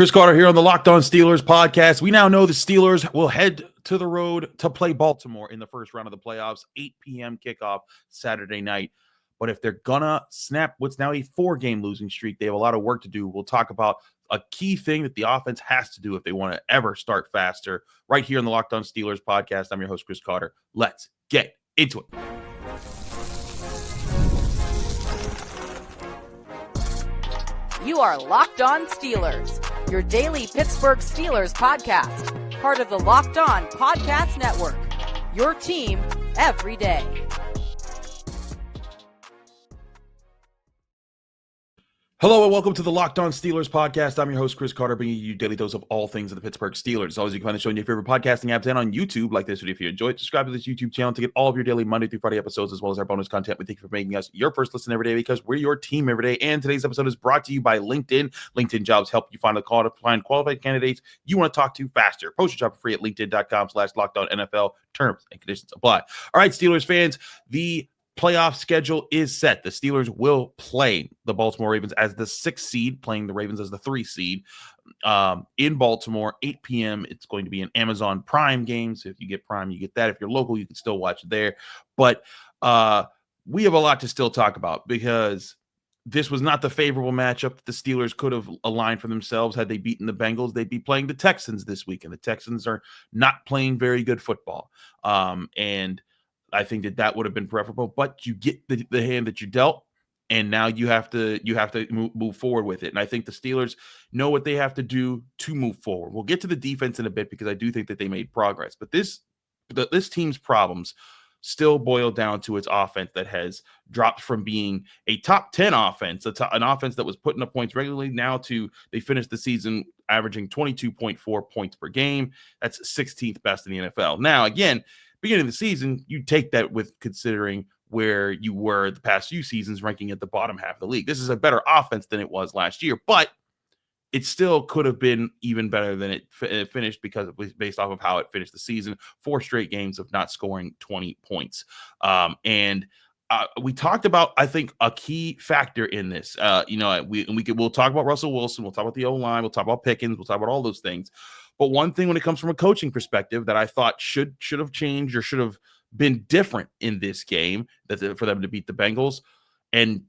Chris Carter here on the Locked On Steelers podcast. We now know the Steelers will head to the road to play Baltimore in the first round of the playoffs, 8 p.m. kickoff Saturday night. But if they're going to snap what's now a 4-game losing streak, they have a lot of work to do. We'll talk about a key thing that the offense has to do if they want to ever start faster right here on the Locked On Steelers podcast. I'm your host, Chris Carter. Let's get into it. You are Locked On Steelers, your daily Pittsburgh Steelers podcast, part of the Locked On Podcast Network, your team every day. Hello and welcome to the Locked On Steelers podcast. I'm your host, Chris Carter, bringing you daily dose of all things of the Pittsburgh Steelers. As always, you can find the show on your favorite podcasting apps and on YouTube. Like this video if you enjoy it. Subscribe to this YouTube channel to get all of your daily Monday through Friday episodes, as well as our bonus content. We thank you for making us your first listen every day because we're your team every day. And today's episode is brought to you by LinkedIn. LinkedIn Jobs help you find qualified candidates you want to talk to faster. Post your job for free at linkedin.com/LockedOnNFL. Terms and conditions apply. All right, Steelers fans, the playoff schedule is set. The Steelers will play the Baltimore Ravens as the 6th seed, playing the Ravens as the 3 seed in Baltimore, 8 p.m. It's going to be an Amazon Prime game. So if you get Prime, you get that. If you're local, you can still watch it there. But we have a lot to still talk about because this was not the favorable matchup that the Steelers could have aligned for themselves. Had they beaten the Bengals, they'd be playing the Texans this week. And the Texans are not playing very good football. And I think that would have been preferable, but you get the hand that you dealt, and now you have to move forward with it. And I think the Steelers know what they have to do to move forward. We'll get to the defense in a bit because I do think that they made progress, but this team's problems still boil down to its offense that has dropped from being a top 10 offense, an offense that was putting up points regularly, now to they finished the season averaging 22.4 points per game. That's 16th best in the NFL. Now, again, beginning of the season, you take that with considering where you were the past few seasons, ranking at the bottom half of the league. This is a better offense than it was last year, but it still could have been even better than it finished because it was based off of how it finished the season. 4 straight games of not scoring 20 points. We talked about, I think, a key factor in this. We'll talk about Russell Wilson. We'll talk about the O-line. We'll talk about Pickens. We'll talk about all those things. But one thing when it comes from a coaching perspective that I thought should have changed or should have been different in this game for them to beat the Bengals and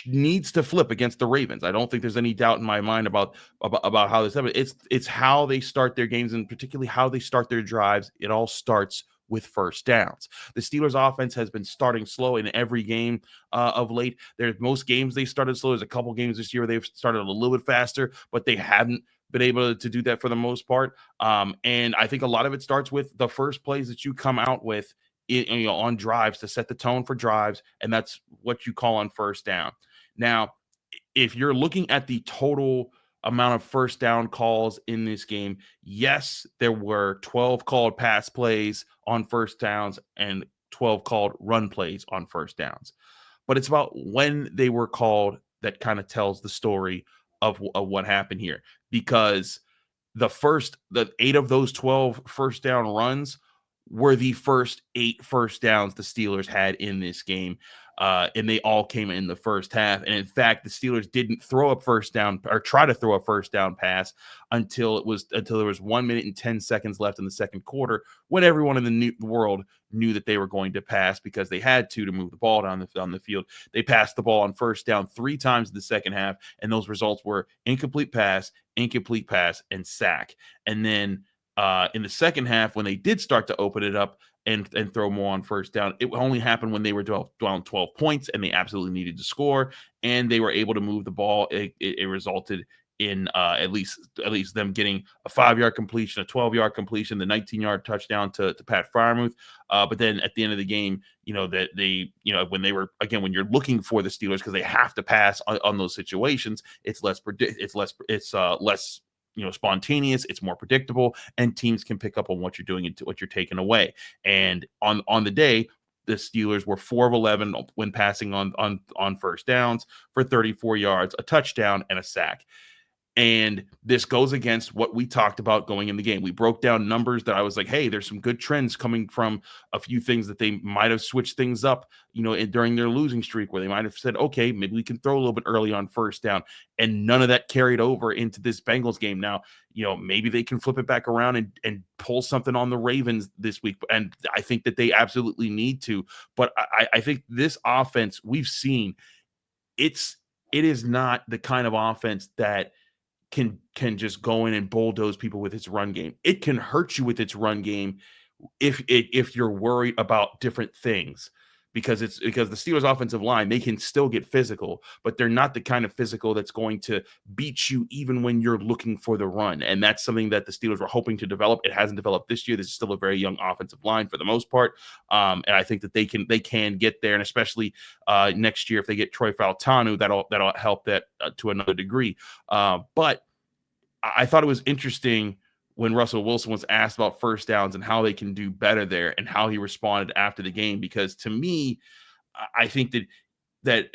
needs to flip against the Ravens. I don't think there's any doubt in my mind about how this happens. It's how they start their games and particularly how they start their drives. It all starts with first downs. The Steelers offense has been starting slow in every game of late. There's most games they started slow. There's a couple games this year where they've started a little bit faster, but they haven't been able to do that for the most part. And I think a lot of it starts with the first plays that you come out with on drives to set the tone for drives, and that's what you call on first down. Now, if you're looking at the total amount of first down calls in this game, yes, there were 12 called pass plays on first downs and 12 called run plays on first downs. But it's about when they were called that kind of tells the story of what happened here, because the 8 of those 12 first down runs were the first 8 first downs the Steelers had in this game. And they all came in the first half. And in fact, the Steelers didn't throw a first down or try to throw a first down pass until there was 1 minute and 10 seconds left in the second quarter, when everyone in the world knew that they were going to pass because they had to move the ball down the field. They passed the ball on first down 3 times in the second half, and those results were incomplete pass, and sack. And then in the second half, when they did start to open it up and throw more on first down, it only happened when they were down 12 points and they absolutely needed to score, and they were able to move the ball. It resulted in at least them getting a 5-yard completion, a 12-yard completion, the 19-yard touchdown to Pat Freiermuth. But then at the end of the game, when you're looking for the Steelers, because they have to pass on those situations, it's less spontaneous, it's more predictable, and teams can pick up on what you're doing and what you're taking away. And on the day, the Steelers were 4 of 11 when passing on first downs for 34 yards, a touchdown, and a sack. And this goes against what we talked about going in the game. We broke down numbers that I was like, hey, there's some good trends coming from a few things that they might have switched things up, during their losing streak, where they might have said, okay, maybe we can throw a little bit early on first down. And none of that carried over into this Bengals game. Now, maybe they can flip it back around and pull something on the Ravens this week. And I think that they absolutely need to. But I think this offense we've seen, it is not the kind of offense that can just go in and bulldoze people with its run game. It can hurt you with its run game if you're worried about different things, because the Steelers offensive line, they can still get physical, but they're not the kind of physical that's going to beat you even when you're looking for the run. And that's something that the Steelers were hoping to develop. It hasn't developed this year. This is still a very young offensive line for the most part. And I think that they can get there. And especially next year, if they get Troy Fautanu, that'll help that to another degree. But I thought it was interesting when Russell Wilson was asked about first downs and how they can do better there, and how he responded after the game. Because to me, I think that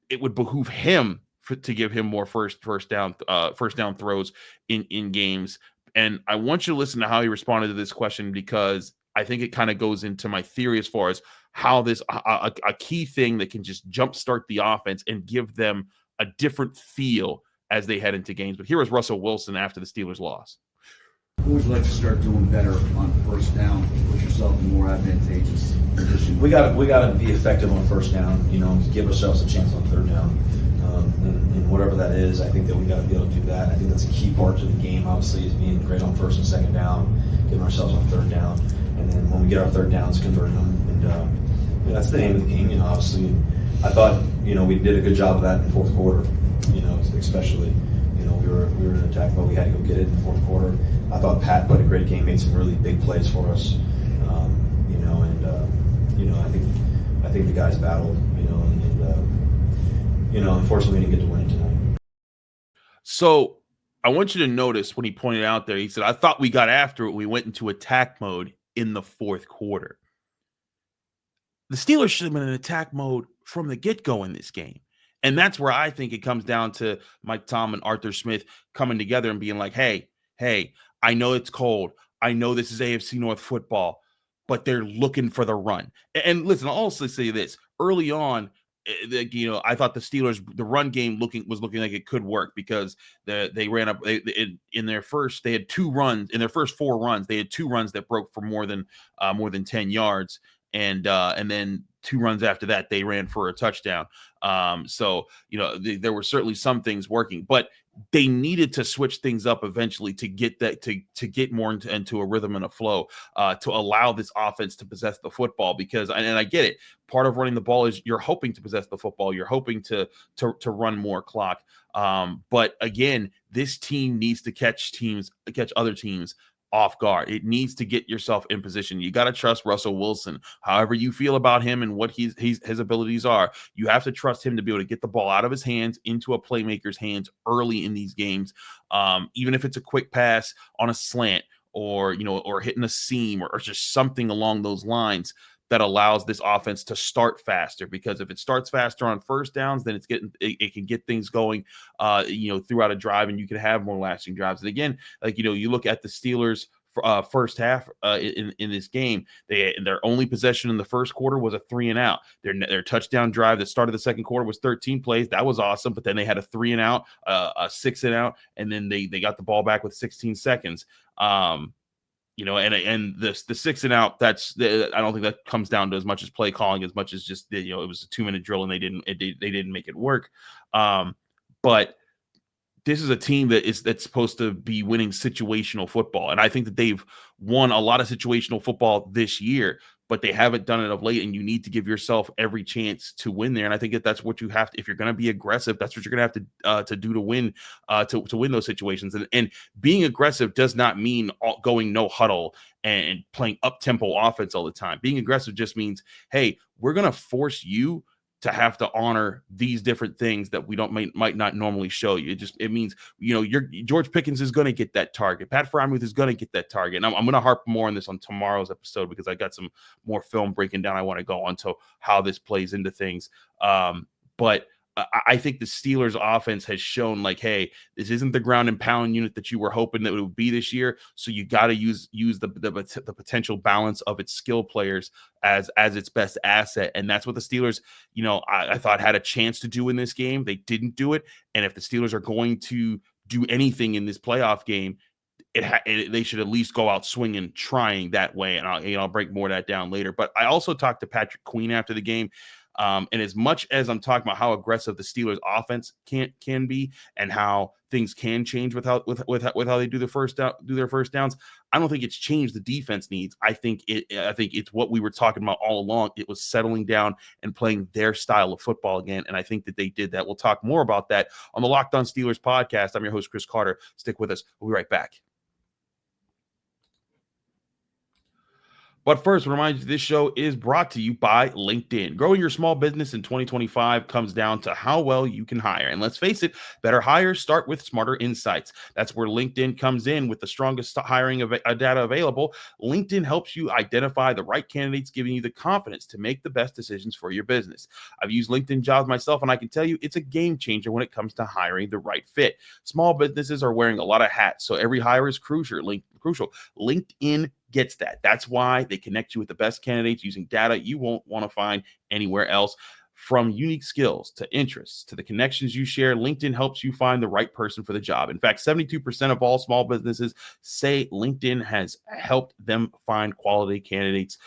it would behoove him to give him more first down throws in games. And I want you to listen to how he responded to this question, because I think it kind of goes into my theory as far as how this a key thing that can just jumpstart the offense and give them a different feel as they head into games. But here was Russell Wilson after the Steelers loss. Who would you like to start doing better on first down, put yourself in a more advantageous position? We got to be effective on first down, give ourselves a chance on third down. And whatever that is, I think that we got to be able to do that. I think that's a key part to the game, obviously, is being great on first and second down, getting ourselves on third down. And then when we get our third downs, converting them. And that's the aim of the game, obviously. I thought, we did a good job of that in the fourth quarter, especially. We were in attack mode. We had to go get it in the fourth quarter. I thought Pat put a great game, made some really big plays for us. I think the guys battled, unfortunately we didn't get to win it tonight. So I want you to notice when he pointed out there, he said, I thought we got after it. We went into attack mode in the fourth quarter. The Steelers should have been in attack mode from the get-go in this game. And that's where I think it comes down to Mike Tomlin and Arthur Smith coming together and being like, hey, I know it's cold. I know this is AFC North football, but they're looking for the run. And listen, I'll also say this. Early on, I thought the Steelers, the run game was looking like it could work, because they ran up in their first. They had 2 runs in their first 4 runs. They had 2 runs that broke for more than 10 yards, and then 2 runs after that they ran for a touchdown. So there were certainly some things working, but they needed to switch things up eventually to get that to get more into a rhythm and a flow, to allow this offense to possess the football. Because, and I get it, part of running the ball is you're hoping to possess the football, you're hoping to run more clock. But again, this team needs to catch other teams off guard. It needs to get yourself in position. You got to trust Russell Wilson. However you feel about him and what his abilities are, you have to trust him to be able to get the ball out of his hands into a playmaker's hands early in these games. Even if it's a quick pass on a slant, or hitting a seam, or just something along those lines that allows this offense to start faster. Because if it starts faster on first downs, then it can get things going, throughout a drive, and you can have more lasting drives. And again, you look at the Steelers first half in this game, their only possession in the first quarter was a 3-and-out. Their touchdown drive that started the second quarter was 13 plays. That was awesome. But then they had a 3-and-out, a 6-and-out, and then they got the ball back with 16 seconds. And the 6-and-out, I don't think that comes down to as much as play calling, as much as just it was a 2-minute drill and they didn't make it work. But this is a team that's supposed to be winning situational football, and I think that they've won a lot of situational football this year, but they haven't done it of late. And you need to give yourself every chance to win there. And I think that's what you have to, if you're going to be aggressive, that's what you're going to have to do to win, to win those situations. And being aggressive does not mean going no huddle and playing up tempo offense all the time. Being aggressive just means, hey, we're going to force you to have to honor these different things that we might not normally show you. It means, George Pickens is going to get that target. Pat Freiermuth is going to get that target. And I'm going to harp more on this on tomorrow's episode, because I got some more film breaking down I want to go on to how this plays into things. But I think the Steelers offense has shown like, hey, this isn't the ground and pound unit that you were hoping that it would be this year. So you got to use the potential balance of its skill players as its best asset. And that's what the Steelers, I thought had a chance to do in this game. They didn't do it. And if the Steelers are going to do anything in this playoff game, they should at least go out swinging, trying that way. And I'll break more of that down later. But I also talked to Patrick Queen after the game. And as much as I'm talking about how aggressive the Steelers offense can be and how things can change with how they do their first downs, I don't think it's changed the defense needs. I think it's what we were talking about all along. It was settling down and playing their style of football again. And I think that they did that. We'll talk more about that on the Locked On Steelers podcast. I'm your host, Chris Carter. Stick with us. We'll be right back. But first, remind you, this show is brought to you by LinkedIn. Growing your small business in 2025 comes down to how well you can hire. And let's face it, better hires start with smarter insights. That's where LinkedIn comes in with the strongest hiring data available. LinkedIn helps you identify the right candidates, giving you the confidence to make the best decisions for your business. I've used LinkedIn Jobs myself, and I can tell you it's a game changer when it comes to hiring the right fit. Small businesses are wearing a lot of hats, so every hire is crucial. LinkedIn gets that. That's why they connect you with the best candidates using data you won't want to find anywhere else. From unique skills to interests to the connections you share, LinkedIn helps you find the right person for the job. In fact, 72% of all small businesses say LinkedIn has helped them find quality candidates.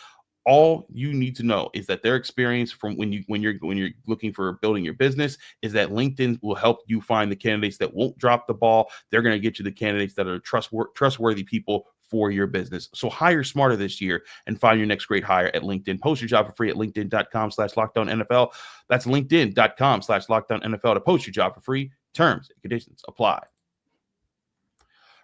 All you need to know is that their experience from when you're looking for building your business is that LinkedIn will help you find the candidates that won't drop the ball. They're going to get you the candidates that are trustworthy people for your business. So hire smarter this year and find your next great hire at LinkedIn. Post your job for free at linkedin.com/LockedOnNFL. That's linkedin.com/LockedOnNFL to post your job for free. Terms and conditions apply.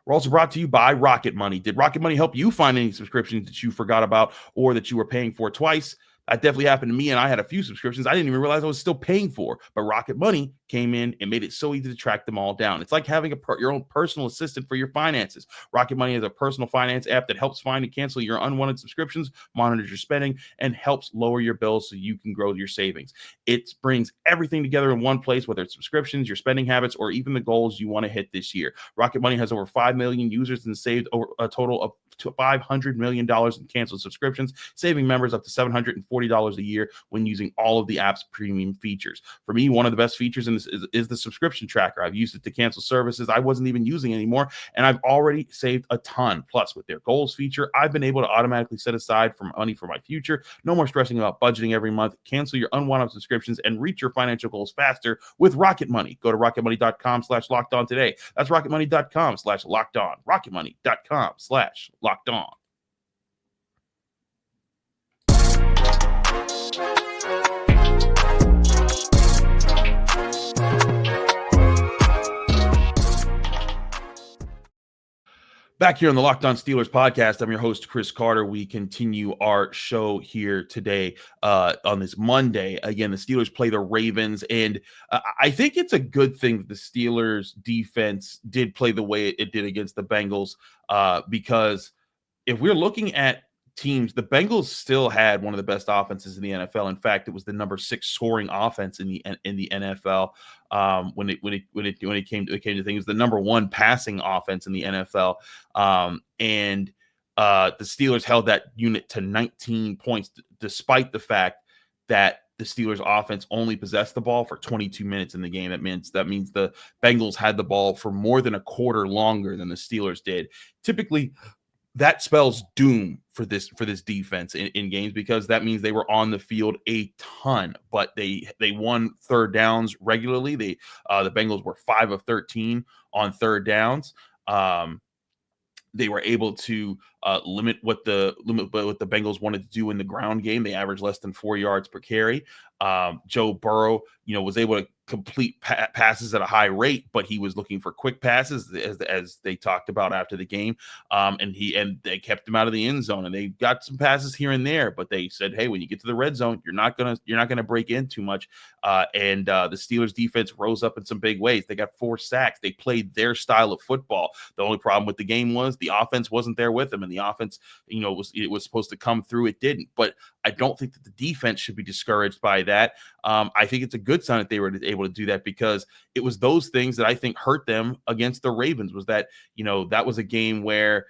We're also brought to you by Rocket Money. Did Rocket Money help you find any subscriptions that you forgot about or that you were paying for twice? That definitely happened to me, and I had a few subscriptions I didn't even realize I was still paying for. But Rocket Money came in and made it so easy to track them all down. It's like having your own personal assistant for your finances. Rocket Money is a personal finance app that helps find and cancel your unwanted subscriptions, monitors your spending, and helps lower your bills so you can grow your savings. It brings everything together in one place, whether it's subscriptions, your spending habits, or even the goals you want to hit this year. Rocket Money has over 5 million users and saved over a total of $500 million in canceled subscriptions, saving members up to $740 a year when using all of the app's premium features. For me, one of the best features in this is the subscription tracker. I've used it to cancel services I wasn't even using anymore, and I've already saved a ton. Plus, with their goals feature, I've been able to automatically set aside money for my future. No more stressing about budgeting every month. Cancel your unwanted subscriptions and reach your financial goals faster with Rocket Money. Go to rocketmoney.com/lockedon today. That's rocketmoney.com/lockedon. rocketmoney.com/lockedon. Back here on the Locked On Steelers podcast, I'm your host, Chris Carter. We continue our show here today on this Monday. Again, the Steelers play the Ravens, and I think it's a good thing that the Steelers defense did play the way it did against the Bengals because if we're looking at teams, the Bengals still had one of the best offenses in the NFL. In fact, it was the number 6 scoring offense in the NFL. When it came to things, it was the number 1 passing offense in the NFL. And the Steelers held that unit to 19 points, despite the fact that the Steelers offense only possessed the ball for 22 minutes in the game. That means the Bengals had the ball for more than a quarter longer than the Steelers did. Typically, that spells doom for this defense in games, because that means they were on the field a ton, but they won third downs regularly. The Bengals were 5 of 13 on third downs. They were able to limit what the Bengals wanted to do in the ground game. They averaged less than 4 yards per carry. Joe Burrow, was able to complete passes at a high rate, but he was looking for quick passes, as they talked about after the game. And they kept him out of the end zone, and they got some passes here and there, but they said, hey, when you get to the red zone, you're not gonna break in too much. And the Steelers defense rose up in some big ways. They got 4 sacks. They played their style of football. The only problem with the game was the offense wasn't there with them, and the offense, it was supposed to come through. It didn't. But I don't think that the defense should be discouraged by that. I think it's a good sign that they were able able to do that, because it was those things that I think hurt them against the Ravens. Was that, that was a game where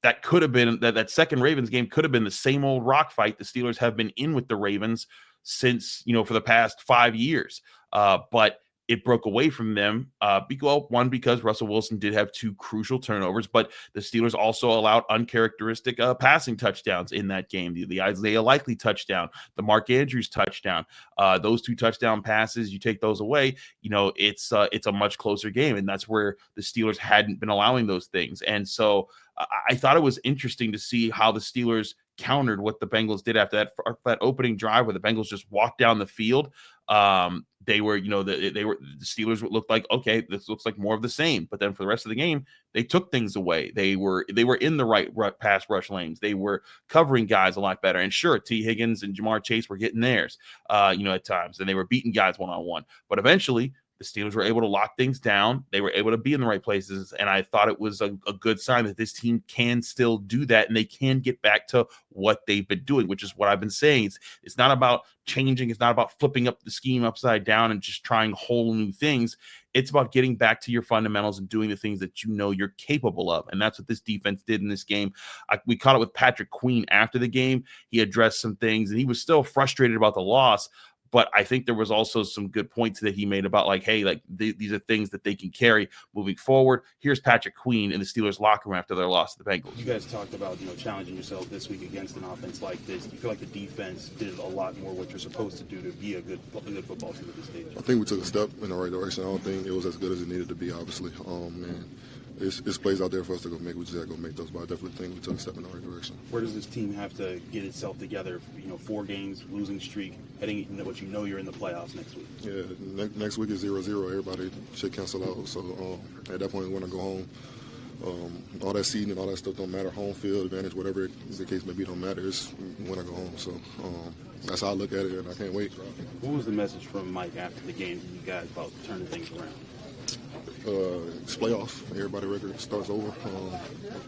that could have been that second Ravens game could have been the same old rock fight the Steelers have been in with the Ravens since, for the past 5 years. But it broke away from them. Because Russell Wilson did have 2 crucial turnovers, but the Steelers also allowed uncharacteristic passing touchdowns in that game. The Isaiah Likely touchdown, the Mark Andrews touchdown, those 2 touchdown passes, you take those away, it's a much closer game. And that's where the Steelers hadn't been allowing those things. And so I thought it was interesting to see how the Steelers countered what the Bengals did after that opening drive, where the Bengals just walked down the field. The Steelers looked like, okay, this looks like more of the same. But then for the rest of the game, they took things away. They were in the right pass rush lanes. They were covering guys a lot better. And sure, T. Higgins and Jamar Chase were getting theirs, at times, and they were beating guys one-on-one. But eventually, the Steelers were able to lock things down. They were able to be in the right places. And I thought it was a good sign that this team can still do that, and they can get back to what they've been doing, which is what I've been saying. It's not about changing. It's not about flipping up the scheme upside down and just trying whole new things. It's about getting back to your fundamentals and doing the things that you're capable of. And that's what this defense did in this game. We caught it with Patrick Queen after the game. He addressed some things, and he was still frustrated about the loss. But I think there was also some good points that he made about, like, hey, like these are things that they can carry moving forward. Here's Patrick Queen in the Steelers locker room after their loss to the Bengals. You guys talked about, challenging yourself this week against an offense like this. You feel like the defense did a lot more what you're supposed to do to be a good football team at this stage? I think we took a step in the right direction. I don't think it was as good as it needed to be, obviously. It's plays out there for us to go make. We just got to go make those, but I definitely think we took a step in the right direction. Where does this team have to get itself together? 4 games, losing streak, heading into what you're in the playoffs next week. Yeah, next week is 0-0. Everybody should cancel out. So at that point, we want to go home. All that seeding and all that stuff don't matter. Home field advantage, whatever the case may be, don't matter. It's when I go home. So that's how I look at it, and I can't wait. What was the message from Mike after the game you got about turning things around? It's playoffs. Everybody record starts over.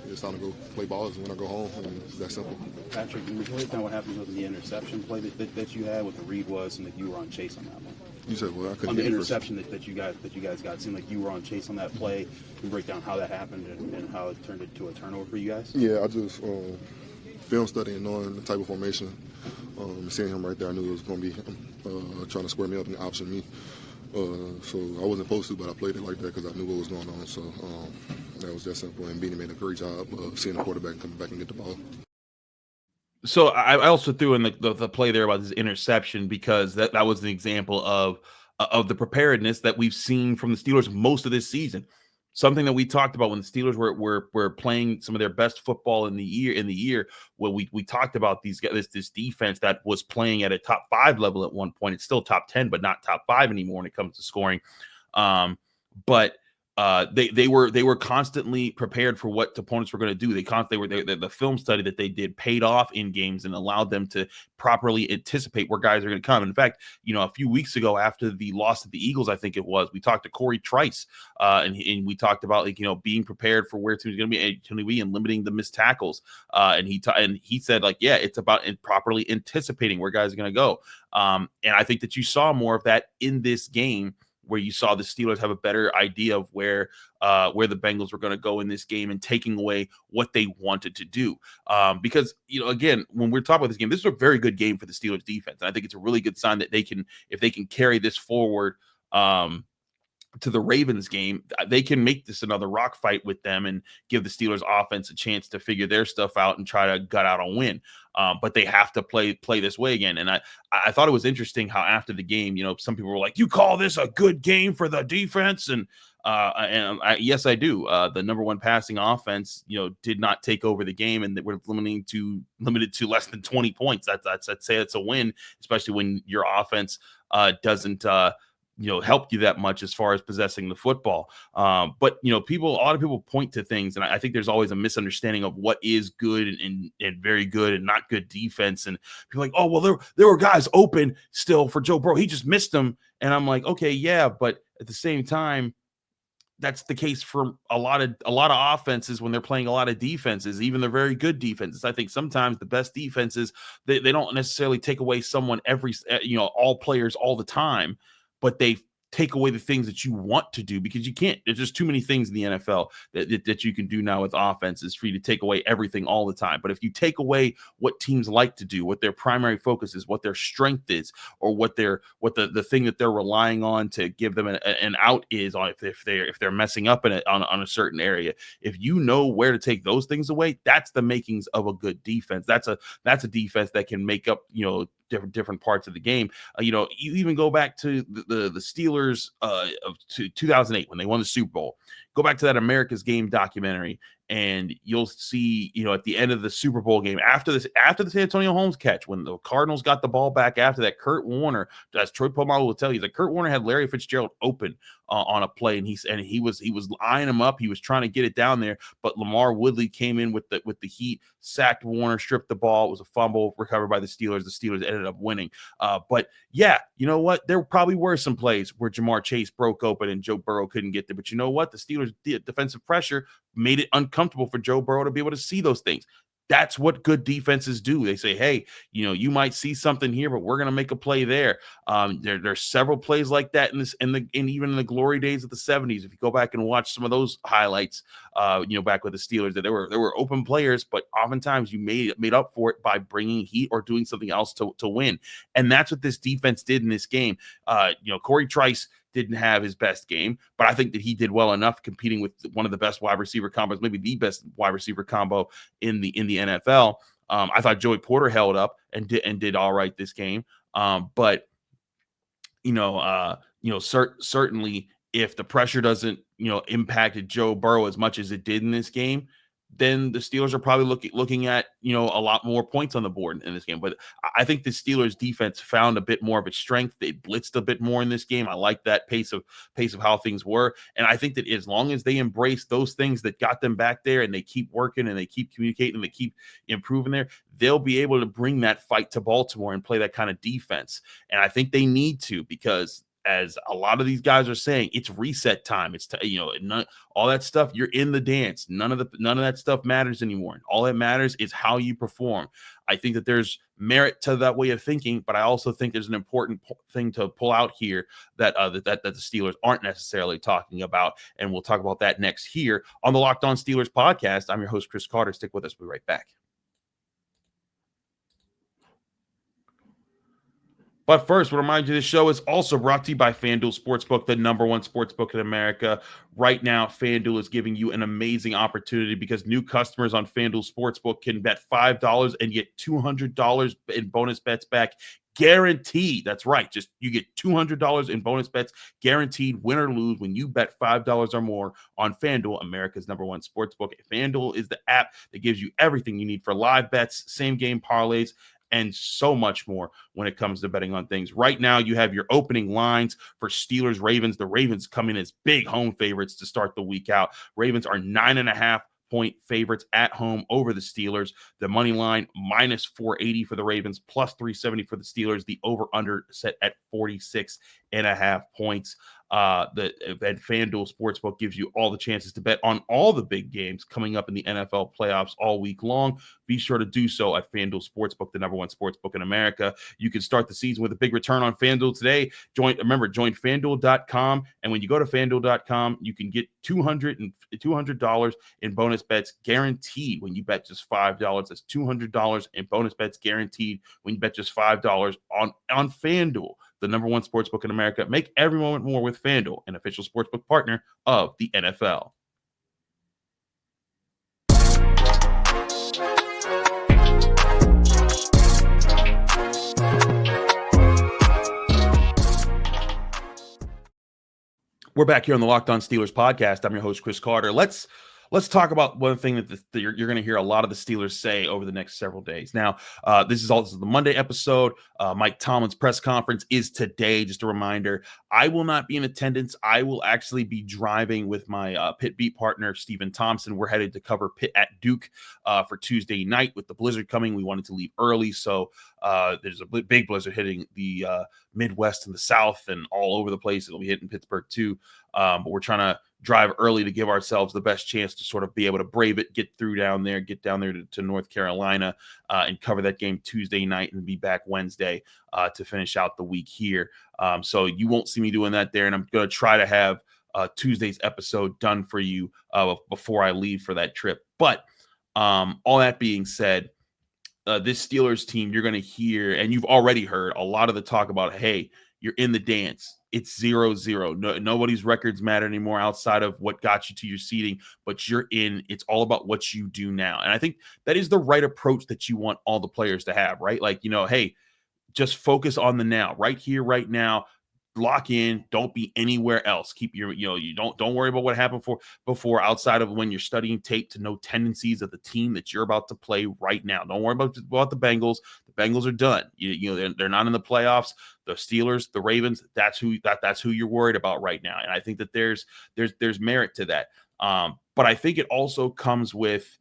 It's time to go play ball when I go home, and it's that simple. Patrick, can you break down what happened with the interception play that you had, what the read was, and that you were on Chase on that one? You said, well, I couldn't. On the interception that you guys got, it seemed like you were on Chase on that play. Can you break down how that happened and how it turned into a turnover for you guys? Yeah, I just film studying, knowing the type of formation, seeing him right there, I knew it was going to be trying to square me up and option me. So I wasn't supposed to, but I played it like that because I knew what was going on. So that was that simple. And Beanie made a great job of seeing the quarterback come back and get the ball. So I also threw in the play there about his interception, because that was an example of the preparedness that we've seen from the Steelers most of this season. Something that we talked about when the Steelers were playing some of their best football in the year, where we talked about this defense that was playing at a top 5 level at one point. It's still top 10, but not top 5 anymore when it comes to scoring. But they were constantly prepared for what opponents were going to do. The film study that they did paid off in games and allowed them to properly anticipate where guys are going to come. In fact, a few weeks ago after the loss to the Eagles, I think it was, we talked to Corey Trice, and we talked about being prepared for where teams are going to be and limiting the missed tackles. And he said, it's about properly anticipating where guys are going to go. And I think that you saw more of that in this game, where you saw the Steelers have a better idea of where the Bengals were going to go in this game and taking away what they wanted to do. Because, again, when we're talking about this game, this is a very good game for the Steelers defense. And I think it's a really good sign that if they can carry this forward to the Ravens game, they can make this another rock fight with them and give the Steelers offense a chance to figure their stuff out and try to gut out a win. But they have to play this way again. And I thought it was interesting how after the game, some people were like, you call this a good game for the defense? And yes, I do. The number 1 passing offense, did not take over the game, and we're limited to less than 20 points. I'd say it's a win, especially when your offense doesn't helped you that much as far as possessing the football. But a lot of people point to things, and I think there's always a misunderstanding of what is good and very good and not good defense. And people are like, oh, well, there were guys open still for Joe Burrow. He just missed them. And I'm like, okay, yeah, but at the same time, that's the case for a lot of offenses when they're playing a lot of defenses, even the very good defenses. I think sometimes the best defenses, they don't necessarily take away someone all players all the time, but they take away the things that you want to do, because you can't. There's just too many things in the NFL that you can do now with offenses for you to take away everything all the time. But if you take away what teams like to do, what their primary focus is, what their strength is, or what the thing that they're relying on to give them an out is on if they're messing up on a certain area. If you know where to take those things away, that's the makings of a good defense. That's a defense that can make up, different parts of the game. You even go back to the Steelers of 2008 when they won the Super Bowl. Go back to that America's Game documentary, and you'll see, at the end of the Super Bowl game, after the San Antonio Holmes catch, when the Cardinals got the ball back after that, Kurt Warner, as Troy Polamalu will tell you, that Kurt Warner had Larry Fitzgerald open on a play, and he was eyeing him up. He was trying to get it down there, but Lamar Woodley came in with the heat, sacked Warner, stripped the ball. It was a fumble recovered by the Steelers. The Steelers ended up winning. But yeah, you know what? There probably were some plays where Jamar Chase broke open and Joe Burrow couldn't get there. But you know what? The Steelers' defensive pressure made it uncomfortable for Joe Burrow to be able to see those things. That's what good defenses do. They say, hey, you might see something here, but we're going to make a play there. There's several plays like that in even in the glory days of the 70s. If you go back and watch some of those highlights, back with the Steelers, that there were open players, but oftentimes you made up for it by bringing heat or doing something else to win. And that's what this defense did in this game. Corey Trice didn't have his best game, but I think that he did well enough competing with one of the best wide receiver combos, maybe the best wide receiver combo in the NFL. I thought Joey Porter held up and did all right this game. But certainly if the pressure doesn't, impacted Joe Burrow as much as it did in this game, then the Steelers are probably looking at, a lot more points on the board in this game. But I think the Steelers defense found a bit more of its strength. They blitzed a bit more in this game. I like that pace of how things were. And I think that as long as they embrace those things that got them back there, and they keep working and they keep communicating and they keep improving there, they'll be able to bring that fight to Baltimore and play that kind of defense. And I think they need to, because as a lot of these guys are saying, it's reset time. It's all that stuff. You're in the dance. None of that stuff matters anymore. All that matters is how you perform. I think that there's merit to that way of thinking, but I also think there's an important thing to pull out here that the Steelers aren't necessarily talking about, and we'll talk about that next here on the Locked On Steelers podcast. I'm your host, Chris Carter. Stick with us. We'll be right back. But first, we'll remind you this show is also brought to you by FanDuel Sportsbook, the number one sportsbook in America. Right now, FanDuel is giving you an amazing opportunity because new customers on FanDuel Sportsbook can bet $5 and get $200 in bonus bets back. Guaranteed. That's right. You get $200 in bonus bets, guaranteed, win or lose, when you bet $5 or more on FanDuel, America's number one sportsbook. FanDuel is the app that gives you everything you need for live bets, same game parlays, and so much more when it comes to betting on things. Right now, you have your opening lines for Steelers, Ravens. The Ravens come in as big home favorites to start the week out. Ravens are 9.5-point favorites at home over the Steelers. The money line minus 480 for the Ravens, plus 370 for the Steelers. The over-under set at 46.5 points. The FanDuel Sportsbook gives you all the chances to bet on all the big games coming up in the NFL playoffs all week long. Be sure to do so at FanDuel Sportsbook, the number one sportsbook in America. You can start the season with a big return on FanDuel today. Join FanDuel.com, and when you go to FanDuel.com, you can get $200 in bonus bets guaranteed when you bet just $5. That's $200 in bonus bets guaranteed when you bet just $5 on FanDuel, the number one sportsbook in America. Make every moment more with FanDuel, an official sportsbook partner of the NFL. We're back here on the Locked On Steelers podcast. I'm your host, Chris Carter. Let's talk about one thing that you're going to hear a lot of the Steelers say over the next several days. Now, this is also the Monday episode. Mike Tomlin's press conference is today. Just a reminder, I will not be in attendance. I will actually be driving with my Pitt beat partner, Stephen Thompson. We're headed to cover Pitt at Duke for Tuesday night. With the blizzard coming, we wanted to leave early. So there's a big blizzard hitting the Midwest and the South and all over the place. It'll be hitting Pittsburgh too. But we're trying to drive early to give ourselves the best chance to sort of be able to brave it, get down there to North Carolina, and cover that game Tuesday night and be back Wednesday to finish out the week here. So you won't see me doing that there, and I'm going to try to have Tuesday's episode done for you before I leave for that trip. But all that being said, this Steelers team, you're going to hear, and you've already heard a lot of the talk about, hey, you're in the dance. It's 0-0. No, nobody's records matter anymore outside of what got you to your seeding, but you're in. It's all about what you do now. And I think that is the right approach that you want all the players to have, right? Like, hey, just focus on the now, right here, right now. Lock in. Don't be anywhere else. Keep your, you don't worry about what happened before outside of when you're studying tape to know tendencies of the team that you're about to play right now. Don't worry about the Bengals. The Bengals are done. They're not in the playoffs. The Steelers, the Ravens, that's who you're worried about right now. And I think that there's merit to that. But I think it also comes with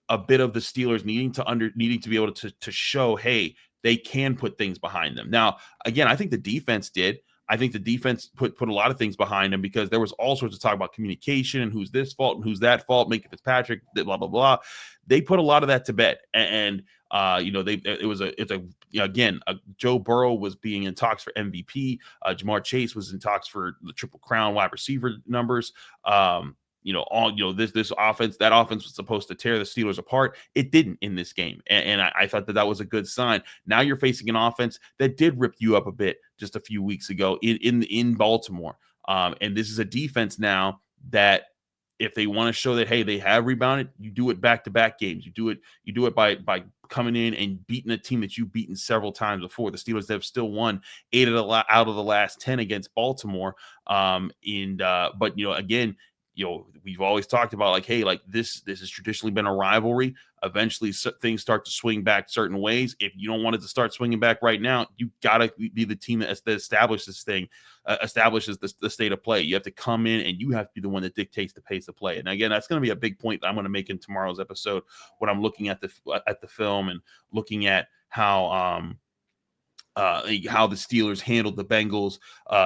a bit of the Steelers needing to be able to show, hey, they can put things behind them. Now, again, I think the defense did. I think the defense put a lot of things behind them because there was all sorts of talk about communication and who's this fault and who's that fault, Minka Fitzpatrick, blah, blah, blah. They put a lot of that to bed. And Joe Burrow was being in talks for MVP. Jamar Chase was in talks for the Triple Crown wide receiver numbers. This offense, that offense was supposed to tear the Steelers apart. It didn't in this game. And I thought that was a good sign. Now you're facing an offense that did rip you up a bit just a few weeks ago in Baltimore. And this is a defense now that if they want to show that, hey, they have rebounded, you do it back-to-back games. You do it by coming in and beating a team that you've beaten several times before. The Steelers have still won 8 out of the last 10 against Baltimore. But again, we've always talked about like, hey, like this has traditionally been a rivalry. Eventually things start to swing back certain ways. If you don't want it to start swinging back right now, you got to be the team that establishes the state of play. You have to come in and you have to be the one that dictates the pace of play. And again, that's going to be a big point that I'm going to make in tomorrow's episode when I'm looking at the film and looking at how the Steelers handled the Bengals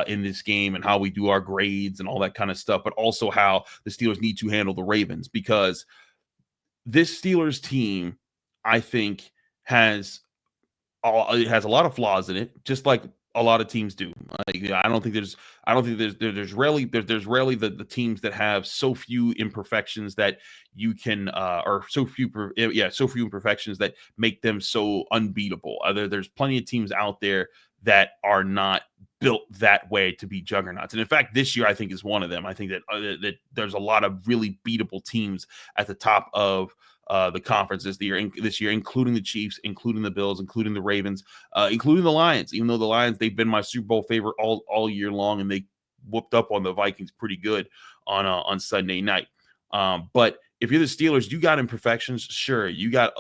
in this game and how we do our grades and all that kind of stuff, but also how the Steelers need to handle the Ravens, because this Steelers team, I think, has a lot of flaws in it, just like a lot of teams do. Like, I don't think there's rarely the teams that have so few imperfections that you can or so few imperfections that make them so unbeatable. There's plenty of teams out there that are not built that way to be juggernauts. And in fact, this year I think is one of them. I think that there's a lot of really beatable teams at the top of the conference this year, including the Chiefs, including the Bills, including the Ravens, including the Lions. Even though the Lions, they've been my Super Bowl favorite all year long, and they whooped up on the Vikings pretty good on Sunday night. But if you're the Steelers, you got imperfections. Sure, you got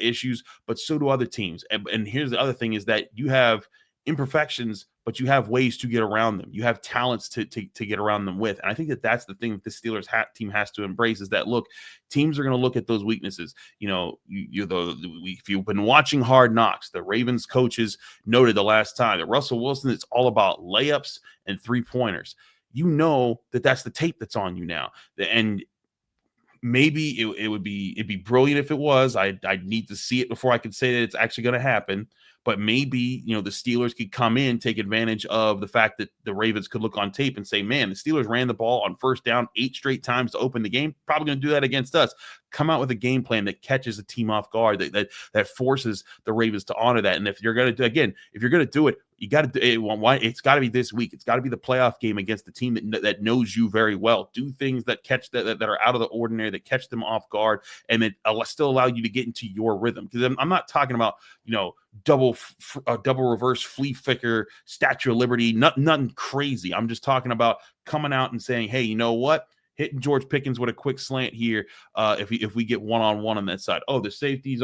issues, but so do other teams. And here's the other thing: is that you have imperfections, but you have ways to get around them. You have talents to get around them with. And I think that's the thing that the Steelers team has to embrace, is that, look, teams are going to look at those weaknesses. If you've been watching Hard Knocks, the Ravens coaches noted the last time that Russell Wilson, it's all about layups and 3-pointers. That's the tape that's on you now. And maybe it'd be brilliant if it was. I'd need to see it before I could say that it's actually going to happen. But maybe, the Steelers could come in, take advantage of the fact that the Ravens could look on tape and say, man, the Steelers ran the ball on first down 8 straight times to open the game. Probably going to do that against us. Come out with a game plan that catches the team off guard, that forces the Ravens to honor that. And if you're going to do it, you got to do it. It's got to be this week. It's got to be the playoff game against the team that knows you very well. Do things that catch that are out of the ordinary, that catch them off guard, and that still allow you to get into your rhythm. Because I'm not talking about double reverse flea flicker, Statue of Liberty, nothing crazy. I'm just talking about coming out and saying, hey, you know what? hitting George Pickens with a quick slant here. If we get one-on-one on that side, the safeties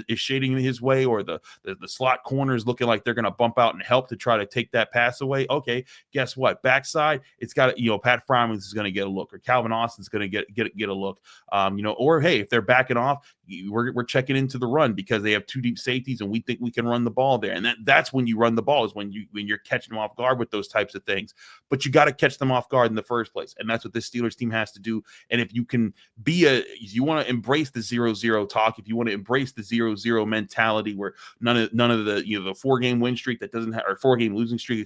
is shading his way, or the slot corners looking like they're going to bump out and help to try to take that pass away. Okay, guess what? Backside, it's got Pat Freiermuth is going to get a look, or Calvin Austin's going to get a look. Or hey, if they're backing off, we're checking into the run because they have two deep safeties and we think we can run the ball there. And that's when you run the ball, is when you're catching them off guard with those types of things. But you got to catch them off guard in the first place, and that's what this Steelers team has to do. And if you can you want to embrace the 0-0 talk, if you want to embrace the 0-0 mentality, where none of the the 4-game win streak that doesn't have, or 4-game losing streak,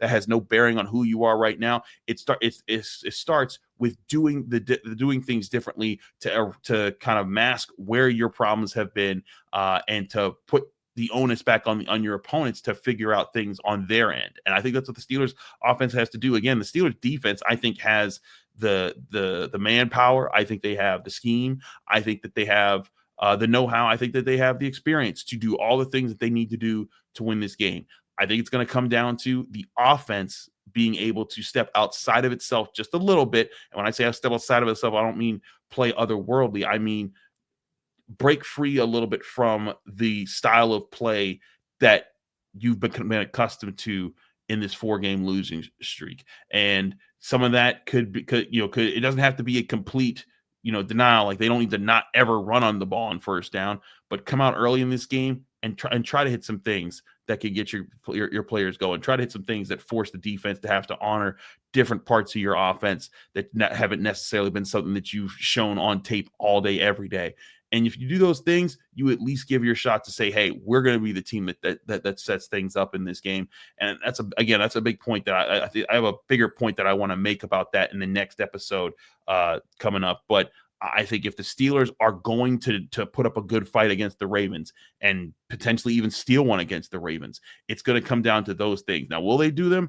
that has no bearing on who you are right now. It starts with doing things differently to kind of mask where your problems have been, and to put the onus back on your opponents to figure out things on their end. And I think that's what the Steelers offense has to do. Again, the Steelers defense, I think, has the manpower. I think they have the scheme. I think that they have the know-how. I think that they have the experience to do all the things that they need to do to win this game. I think it's going to come down to the offense being able to step outside of itself just a little bit. And when I say step outside of itself, I don't mean play otherworldly. I mean break free a little bit from the style of play that you've been accustomed to in this 4-game losing streak. And some of that could it doesn't have to be a complete denial. Like, they don't need to not ever run on the ball on first down, but come out early in this game and try to hit some things that could get your players going. Try to hit some things that force the defense to have to honor different parts of your offense that haven't necessarily been something that you've shown on tape all day, every day. And if you do those things, you at least give your shot to say, hey, we're going to be the team that sets things up in this game. And that's a big point that I have a bigger point that I want to make about that in the next episode coming up. But I think if the Steelers are going to put up a good fight against the Ravens and potentially even steal one against the Ravens, it's going to come down to those things. Now, will they do them?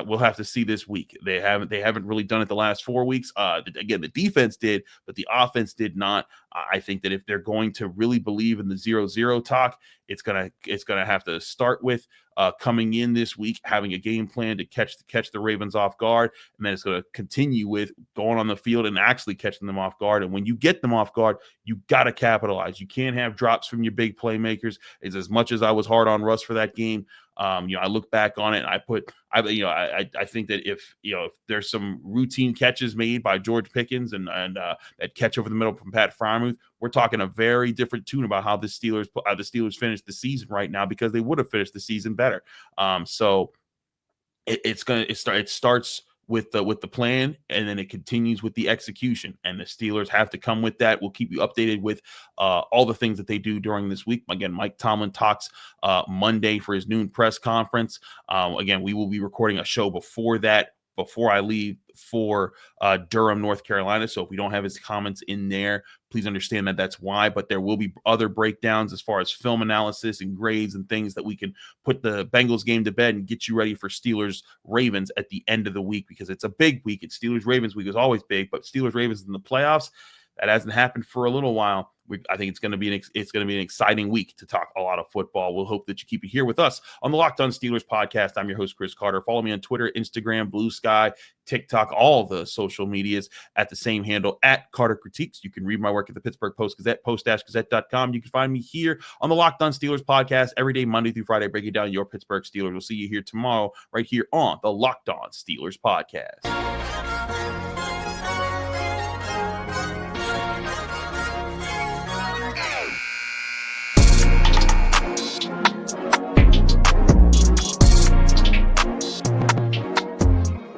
We'll have to see this week. They haven't really done it the last 4 weeks. Again, the defense did, but the offense did not. I think that if they're going to really believe in the 0-0 talk, it's gonna have to start with coming in this week, having a game plan to catch the Ravens off guard, and then it's going to continue with going on the field and actually catching them off guard. And when you get them off guard, you got to capitalize. You can't have drops from your big playmakers. It's as much as I was hard on Russ for that game. I look back on it and I think that if there's some routine catches made by George Pickens and that catch over the middle from Pat Freiermuth, we're talking a very different tune about how the Steelers finished the season right now, because they would have finished the season better. So it starts with the plan, and then it continues with the execution, and the Steelers have to come with that. We'll keep you updated with all the things that they do during this week. Again, Mike Tomlin talks Monday for his noon press conference. Again, we will be recording a show before I leave for Durham, North Carolina. So if we don't have his comments in there, please understand that that's why. But there will be other breakdowns as far as film analysis and grades and things that we can put the Bengals game to bed and get you ready for Steelers Ravens at the end of the week, because it's a big week. It's Steelers Ravens week is always big, but Steelers Ravens in the playoffs, that hasn't happened for a little while. I think it's going to be an exciting week to talk a lot of football. We'll hope that you keep it here with us on the Locked On Steelers podcast. I'm your host, Chris Carter. Follow me on Twitter, Instagram, Blue Sky, TikTok, all the social medias at the same handle, at Carter Critiques. You can read my work at the Pittsburgh Post-Gazette, post-gazette.com. You can find me here on the Locked On Steelers podcast every day, Monday through Friday, breaking down your Pittsburgh Steelers. We'll see you here tomorrow right here on the Locked On Steelers podcast.